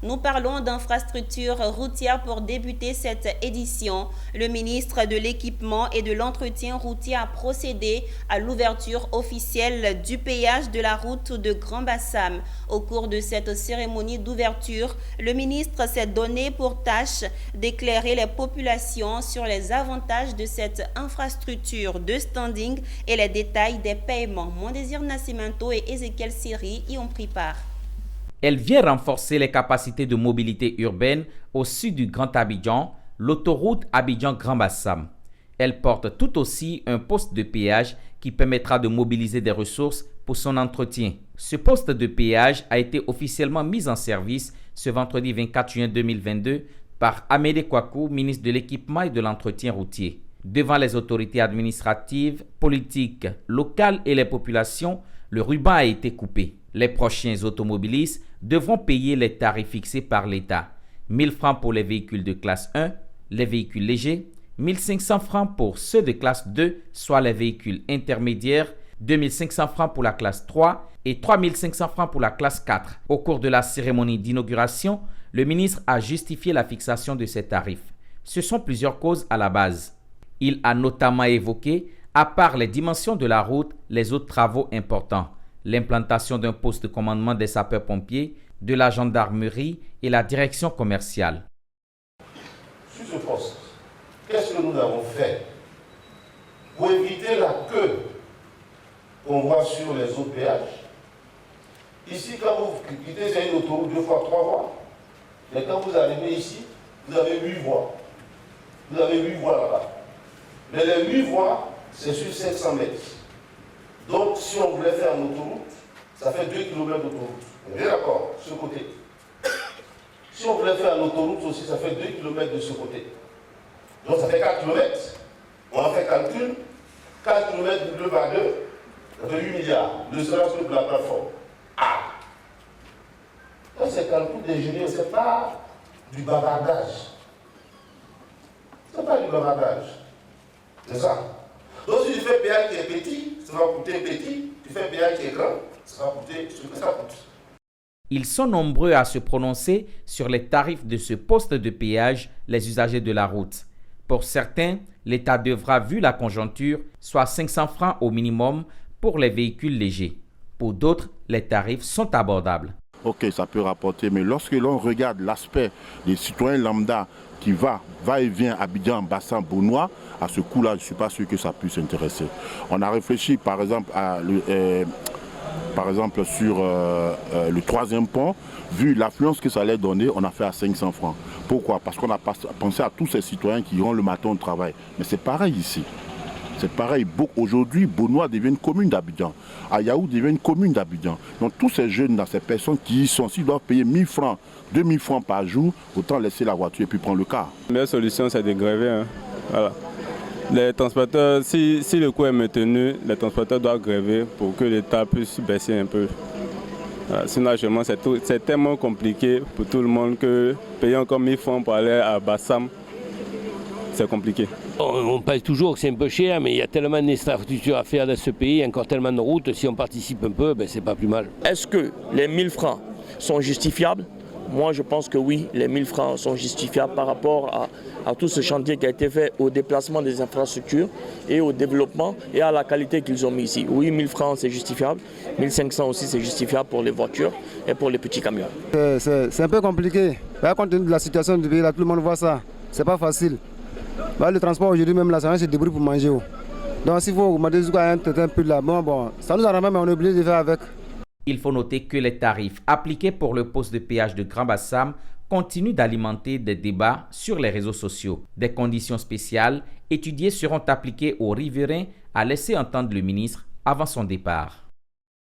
Nous parlons d'infrastructures routières pour débuter cette édition. Le ministre de l'Équipement et de l'Entretien routier a procédé à l'ouverture officielle du péage de la route de Grand Bassam. Au cours de cette cérémonie d'ouverture, le ministre s'est donné pour tâche d'éclairer les populations sur les avantages de cette infrastructure de standing et les détails des paiements. Mondésir Nascimento et Ezekiel Siri y ont pris part. Elle vient renforcer les capacités de mobilité urbaine au sud du Grand Abidjan, l'autoroute Abidjan-Grand Bassam. Elle porte tout aussi un poste de péage qui permettra de mobiliser des ressources pour son entretien. Ce poste de péage a été officiellement mis en service ce vendredi 24 juin 2022 par Amédée Kouakou, ministre de l'Équipement et de l'Entretien routier. Devant les autorités administratives, politiques, locales et les populations, le ruban a été coupé. Les prochains automobilistes devront payer les tarifs fixés par l'État. 1 000 francs pour les véhicules de classe 1, les véhicules légers, 1 500 francs pour ceux de classe 2, soit les véhicules intermédiaires, 2 500 francs pour la classe 3 et 3 500 francs pour la classe 4. Au cours de la cérémonie d'inauguration, le ministre a justifié la fixation de ces tarifs. Ce sont plusieurs causes à la base. Il a notamment évoqué, à part les dimensions de la route, les autres travaux importants. L'implantation d'un poste de commandement des sapeurs-pompiers, de la gendarmerie et la direction commerciale. Sur ce poste, qu'est-ce que nous avons fait pour éviter la queue qu'on voit sur les autres péages? Ici, quand vous quittez, c'est une autoroute 2 fois 3 voies. Mais quand vous arrivez ici, vous avez 8 voies. Vous avez 8 voies là-bas. Mais les 8 voies, c'est sur 500 mètres. Donc, si on voulait faire une autoroute, ça fait 2 km d'autoroute. On est bien d'accord, ce côté. Si on voulait faire une autoroute aussi, ça fait 2 km de ce côté. Donc, ça fait 4 km. On a fait calcul. 4 km de 2 par 2, ça fait 8 milliards. Ne serait-ce que pour la plateforme. Ah! Ça, c'est calcul d'ingénieur, ce n'est pas du bavardage. Ce n'est pas du bavardage. C'est ça. Donc si tu fais péage qui est petit, ça va coûter petit. Tu fais péage qui est grand, ça va coûter ce que ça coûte. Ils sont nombreux à se prononcer sur les tarifs de ce poste de péage, les usagers de la route. Pour certains, l'État devra, vu la conjoncture, soit 500 francs au minimum pour les véhicules légers. Pour d'autres, les tarifs sont abordables. Ok, ça peut rapporter, mais lorsque l'on regarde l'aspect des citoyens lambda qui va et vient Abidjan, Bassam, Benoît, à ce coup-là, je ne suis pas sûr que ça puisse intéresser. On a réfléchi par exemple, sur le 3e pont, vu l'affluence que ça allait donner, on a fait à 500 francs. Pourquoi? Parce qu'on a pensé à tous ces citoyens qui iront le matin au travail. Mais c'est pareil ici. C'est pareil, aujourd'hui, Benoît devient une commune d'Abidjan. Ayaou devient une commune d'Abidjan. Donc tous ces jeunes, ces personnes qui y sont, s'ils doivent payer 1 000 francs, 2 000 francs par jour, autant laisser la voiture et puis prendre le car. La meilleure solution, c'est de gréver. Hein. Voilà. Les transporteurs, si le coût est maintenu, les transporteurs doivent gréver pour que l'État puisse baisser un peu. Voilà. Sinon, c'est tellement compliqué pour tout le monde que payer encore 1 000 francs pour aller à Bassam, c'est compliqué. On pense toujours que c'est un peu cher, mais il y a tellement d'infrastructures à faire dans ce pays, encore tellement de routes, si on participe un peu, ben c'est pas plus mal. Est-ce que les 1 000 francs sont justifiables? Moi, je pense que oui, les 1 000 francs sont justifiables par rapport à tout ce chantier qui a été fait au déplacement des infrastructures et au développement et à la qualité qu'ils ont mis ici. Oui, 1 000 francs, c'est justifiable. 1 500 aussi, c'est justifiable pour les voitures et pour les petits camions. C'est un peu compliqué. Compte tenu de la situation du pays, là, tout le monde voit ça. C'est pas facile. Le transport aujourd'hui même là, ça se débrouille pour manger. Donc s'il faut augmenter un peu là, bon, ça nous arrange mais on est obligé de faire avec. Il faut noter que les tarifs appliqués pour le poste de péage de Grand Bassam continuent d'alimenter des débats sur les réseaux sociaux. Des conditions spéciales étudiées seront appliquées aux riverains, a laissé entendre le ministre avant son départ.